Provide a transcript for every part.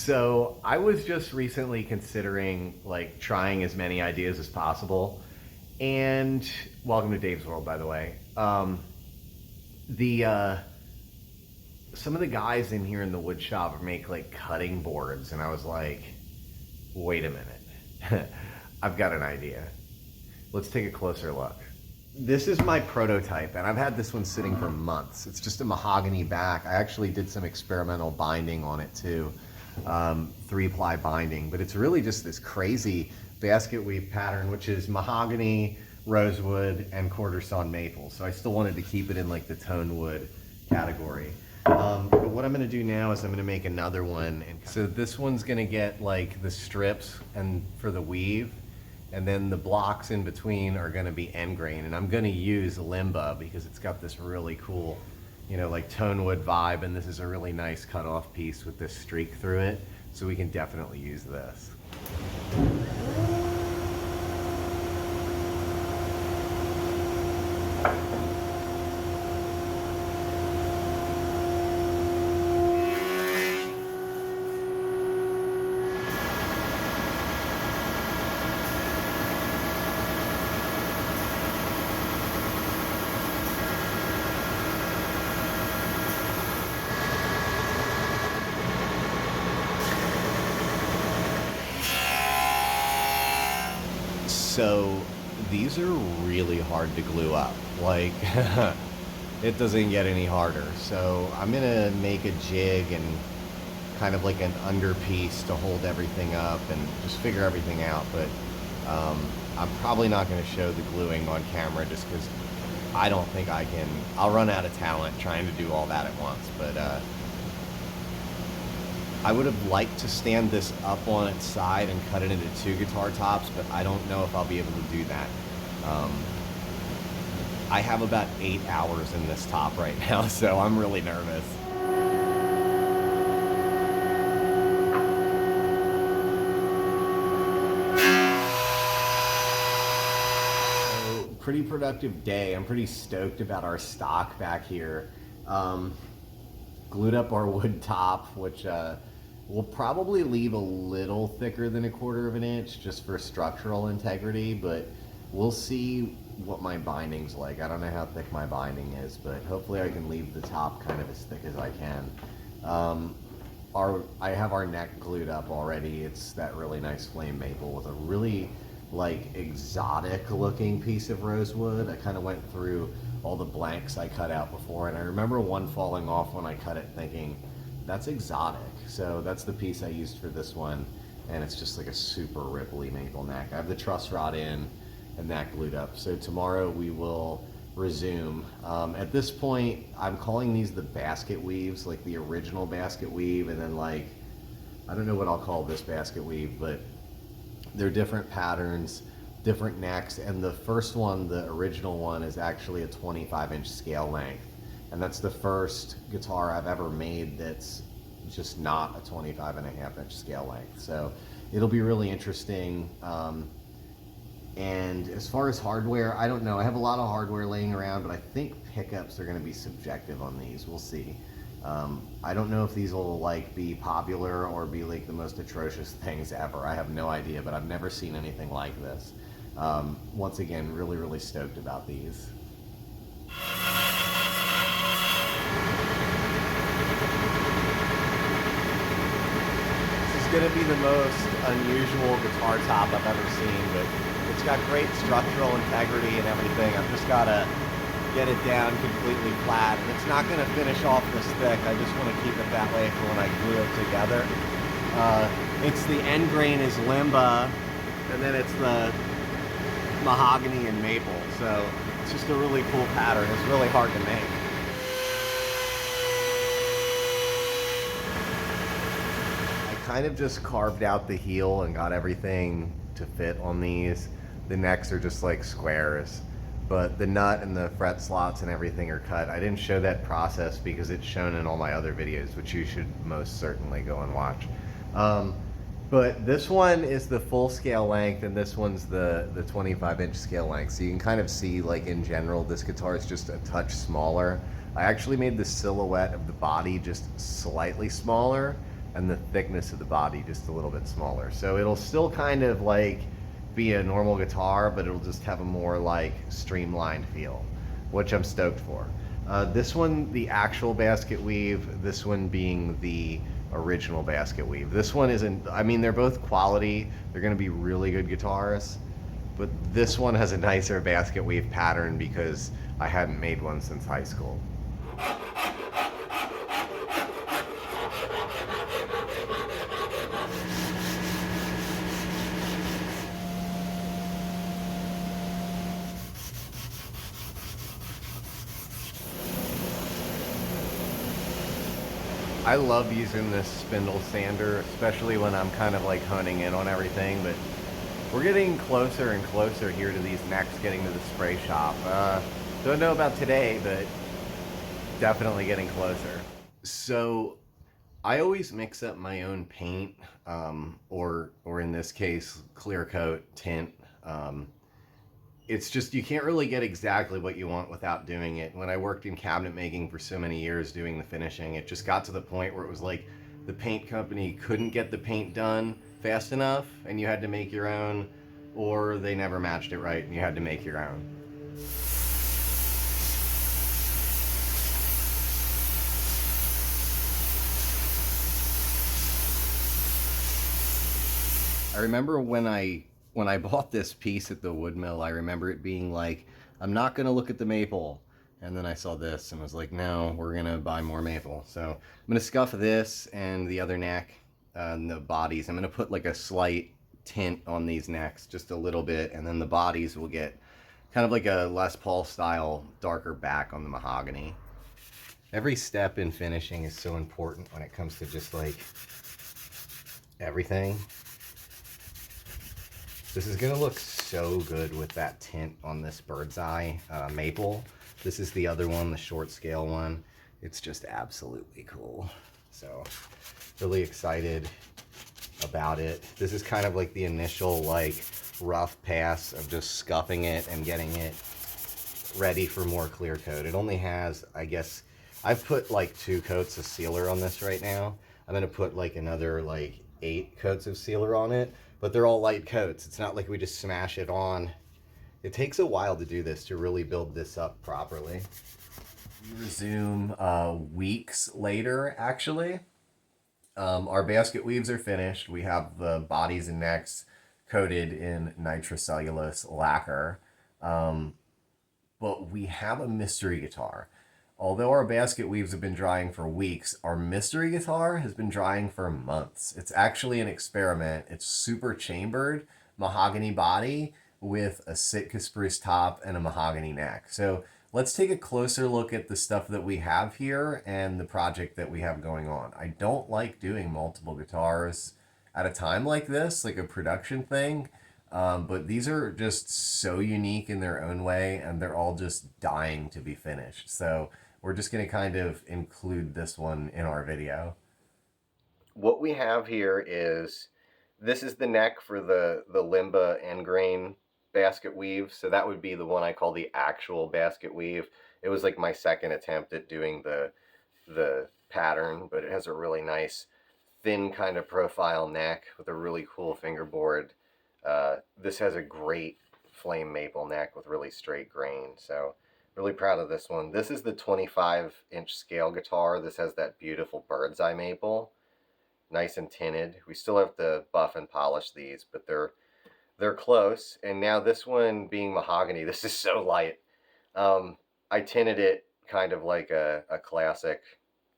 So I was just recently considering like trying as many ideas as possible. And welcome to Dave's World, by the way. The Some of the guys in here in the wood shop make like cutting boards, and I was like, wait a minute, I've got an idea. Let's take a closer look. This is my prototype, and I've had this one sitting for months. It's just a mahogany back. I actually did some experimental binding on it too, 3-ply binding, but it's really just this crazy basket weave pattern, which is mahogany, rosewood, and quarter sawn maple. So I still wanted to keep it in like the tone wood category. But what I'm gonna do now is I'm gonna make another one. And so this one's gonna get like the strips and for the weave, and then the blocks in between are gonna be end grain. And I'm gonna use limba because it's got this really cool, you know, like tone wood vibe, and this is a really nice cut off piece with this streak through it. So we can definitely use this. So these are really hard to glue up. Like, it doesn't get any harder. So I'm gonna make a jig and kind of like an underpiece to hold everything up and just figure everything out. But I'm probably not gonna show the gluing on camera just because I don't think I can. I'll run out of talent trying to do all that at once. But I would have liked to stand this up on its side and cut it into 2 guitar tops, but I don't know if I'll be able to do that. I have about 8 hours in this top right now, so I'm really nervous. So, pretty productive day. I'm pretty stoked about our stock back here. Glued up our wood top, which we'll probably leave a little thicker than 1/4 of an inch just for structural integrity, but we'll see what my binding's like. I don't know how thick my binding is, but hopefully I can leave the top kind of as thick as I can. I have our neck glued up already. It's that really nice flame maple with a really like exotic looking piece of rosewood. I kind of went through all the blanks I cut out before, and I remember one falling off when I cut it thinking, that's exotic. So that's the piece I used for this one, and it's just like a super ripply maple neck. I have the truss rod in and that glued up. So tomorrow we will resume. At this point, I'm calling these the basket weaves, like the original basket weave, and then like, I don't know what I'll call this basket weave, but they're different patterns, different necks, and the first one, the original one, is actually a 25-inch scale length. And that's the first guitar I've ever made that's just not a 25.5-inch scale length. So it'll be really interesting. And as far as hardware, I don't know. I have a lot of hardware laying around, but I think pickups are gonna be subjective on these. We'll see. I don't know if these will like be popular or be like the most atrocious things ever. I have no idea, but I've never seen anything like this. Once again, really, really stoked about these. This is gonna be the most unusual guitar top I've ever seen, but it's got great structural integrity and everything. I've just gotta get it down completely flat. And it's not gonna finish off this thick. I just wanna keep it that way for when I glue it together. It's the end grain is limba, and then it's the mahogany and maple. So it's just a really cool pattern. It's really hard to make. Kind of just carved out the heel and got everything to fit on these. The necks are just like squares, but the nut and the fret slots and everything are cut. I didn't show that process because it's shown in all my other videos, which you should most certainly go and watch. But this one is the full scale length, and this one's the 25-inch scale length. So you can kind of see, like, in general, this guitar is just a touch smaller. I actually made the silhouette of the body just slightly smaller, and the thickness of the body just a little bit smaller. So it'll still kind of like be a normal guitar, but it'll just have a more like streamlined feel, which I'm stoked for. This one, the actual basket weave, this one being the original basket weave. This one isn't, I mean, they're both quality. They're gonna be really good guitars, but this one has a nicer basket weave pattern because I hadn't made one since high school. I love using this spindle sander, especially when I'm kind of like honing in on everything, but we're getting closer and closer here to these necks getting to the spray shop. Don't know about today, but definitely getting closer. So I always mix up my own paint, or in this case, clear coat tint. It's just, you can't really get exactly what you want without doing it. When I worked in cabinet making for so many years doing the finishing, it just got to the point where it was like the paint company couldn't get the paint done fast enough and you had to make your own, or they never matched it right and you had to make your own. I remember when I bought this piece at the wood mill, I remember it being like, I'm not gonna look at the maple. And then I saw this and was like, no, we're gonna buy more maple. So I'm gonna scuff this and the other neck and the bodies. I'm gonna put like a slight tint on these necks, just a little bit, and then the bodies will get kind of like a Les Paul style darker back on the mahogany. Every step in finishing is so important when it comes to just like everything. This is gonna look so good with that tint on this bird's eye maple. This is the other one, the short scale one. It's just absolutely cool. So really excited about it. This is kind of like the initial like rough pass of just scuffing it and getting it ready for more clear coat. It only has, I guess, I've put like 2 coats of sealer on this right now. I'm gonna put like another like 8 coats of sealer on it, but they're all light coats. It's not like we just smash it on. It takes a while to do this, to really build this up properly. We resume weeks later, actually. Our basket weaves are finished. We have the bodies and necks coated in nitrocellulose lacquer. But we have a mystery guitar. Although our basket weaves have been drying for weeks, our mystery guitar has been drying for months. It's actually an experiment. It's super chambered, mahogany body with a Sitka spruce top and a mahogany neck. So let's take a closer look at the stuff that we have here and the project that we have going on. I don't like doing multiple guitars at a time like this, like a production thing. But these are just so unique in their own way, and they're all just dying to be finished. So we're just going to kind of include this one in our video. What we have here is, this is the neck for the Limba end grain basket weave. So that would be the one I call the actual basket weave. It was like my second attempt at doing the pattern, but it has a really nice thin kind of profile neck with a really cool fingerboard. This has a great flame maple neck with really straight grain, so really proud of this one. This is the 25-inch scale guitar. This has that beautiful bird's eye maple, nice and tinted. We still have to buff and polish these, but they're close. And now this one being mahogany, this is so light. I tinted it kind of like a classic,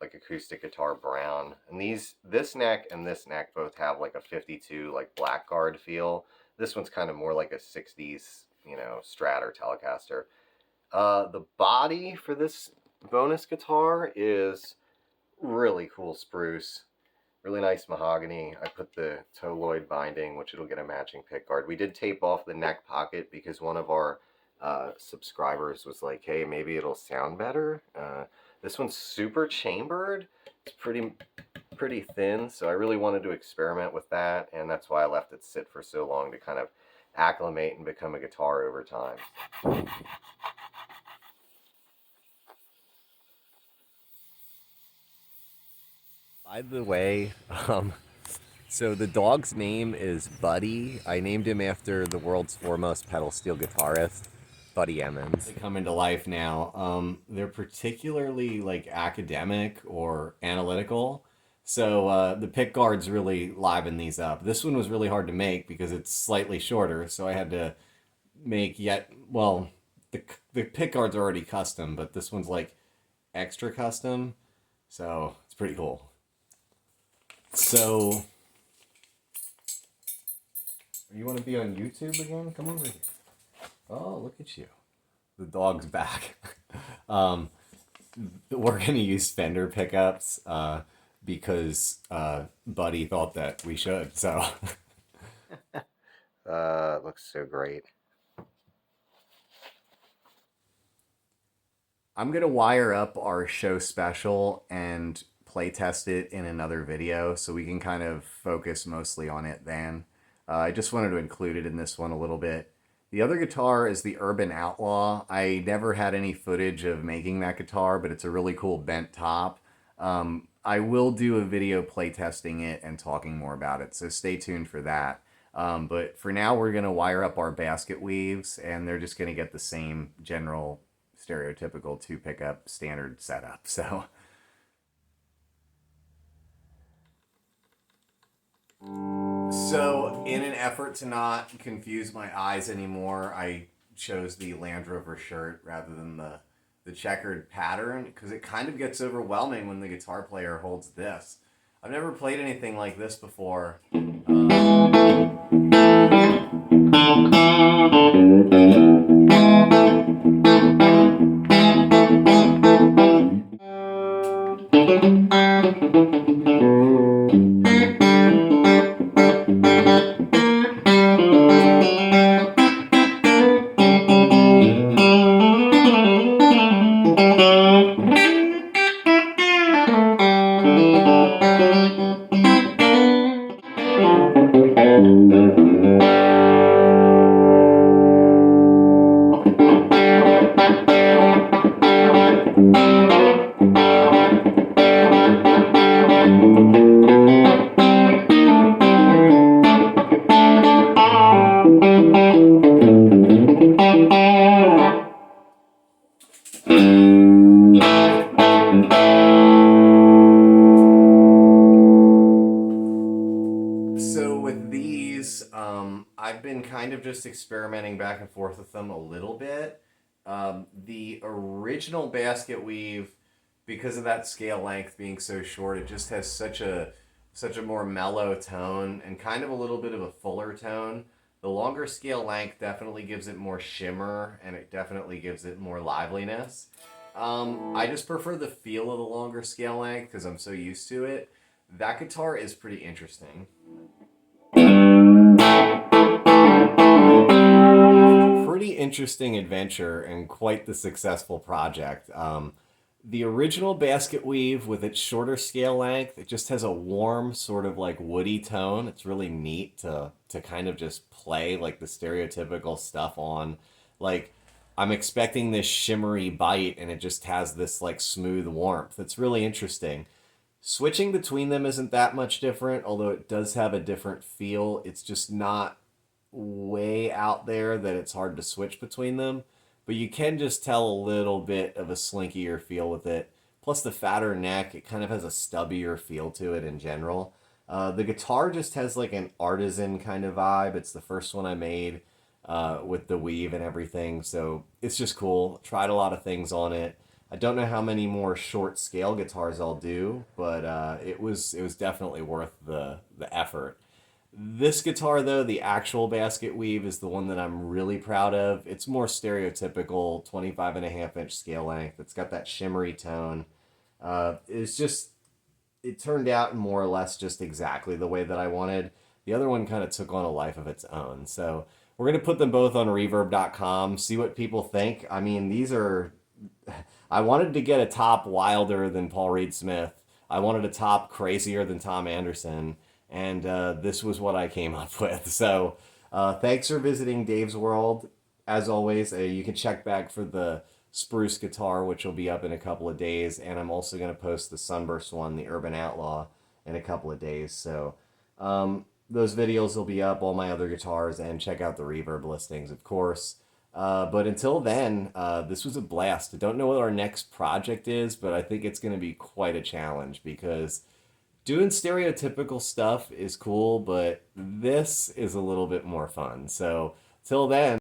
like acoustic guitar brown. And this neck and this neck both have like a 52 like blackguard feel. This one's kind of more like a 60s, you know, Strat or Telecaster. The body for this bonus guitar is really cool spruce, really nice mahogany. I put the toloid binding, which it'll get a matching pickguard. We did tape off the neck pocket because one of our subscribers was like, hey, maybe it'll sound better. This one's super chambered. It's pretty thin, so I really wanted to experiment with that, and that's why I left it sit for so long, to kind of acclimate and become a guitar over time. By the way, so the dog's name is Buddy. I named him after the world's foremost pedal steel guitarist, Buddy Emmons. They come into life now. They're particularly like academic or analytical. So the pick guards really liven these up. This one was really hard to make because it's slightly shorter. So I had to make the pick guards are already custom, but this one's like extra custom. So it's pretty cool. So you want to be on YouTube again? Come over here. Oh, look at you. The dog's back. We're going to use Fender pickups because Buddy thought that we should. So it looks so great. I'm going to wire up our show special and play test it in another video so we can kind of focus mostly on it then. I just wanted to include it in this one a little bit. The other guitar is the Urban Outlaw. I never had any footage of making that guitar, but it's a really cool bent top. I will do a video play testing it and talking more about it, so stay tuned for that. But for now, we're going to wire up our basket weaves, and they're just going to get the same general stereotypical 2 pickup standard setup. So in an effort to not confuse my eyes anymore, I chose the Land Rover shirt rather than the checkered pattern because it kind of gets overwhelming when the guitar player holds this. I've never played anything like this before. I've been kind of just experimenting back and forth with them a little bit. The original basket weave, because of that scale length being so short, it just has such a more mellow tone and kind of a little bit of a fuller tone. The longer scale length definitely gives it more shimmer and it definitely gives it more liveliness. I just prefer the feel of the longer scale length because I'm so used to it. That guitar is pretty interesting. Pretty interesting adventure and quite the successful project. The original basket weave with its shorter scale length, it just has a warm sort of like woody tone. It's really neat to kind of just play like the stereotypical stuff on. Like I'm expecting this shimmery bite and it just has this like smooth warmth. It's really interesting. Switching between them isn't that much different, although it does have a different feel. It's just not way out there that it's hard to switch between them, but you can just tell a little bit of a slinkier feel with it. Plus the fatter neck, it kind of has a stubbier feel to it in general. The guitar just has like an artisan kind of vibe. It's the first one I made with the weave and everything, so it's just cool. Tried a lot of things on it. I don't know how many more short scale guitars I'll do, but it was definitely worth the effort. This guitar, though, the actual basket weave, is the one that I'm really proud of. It's more stereotypical 25.5-inch scale length. It's got that shimmery tone. It turned out more or less just exactly the way that I wanted. The other one kind of took on a life of its own. So we're going to put them both on reverb.com, see what people think. I mean, these are... I wanted to get a top wilder than Paul Reed Smith. I wanted a top crazier than Tom Anderson. And this was what I came up with. So thanks for visiting Dave's World. As always, you can check back for the spruce guitar, which will be up in a couple of days. And I'm also going to post the Sunburst one, the Urban Outlaw, in a couple of days. So those videos will be up, all my other guitars, and check out the reverb listings, of course. But until then, this was a blast. I don't know what our next project is, but I think it's going to be quite a challenge because doing stereotypical stuff is cool, but this is a little bit more fun. So till then,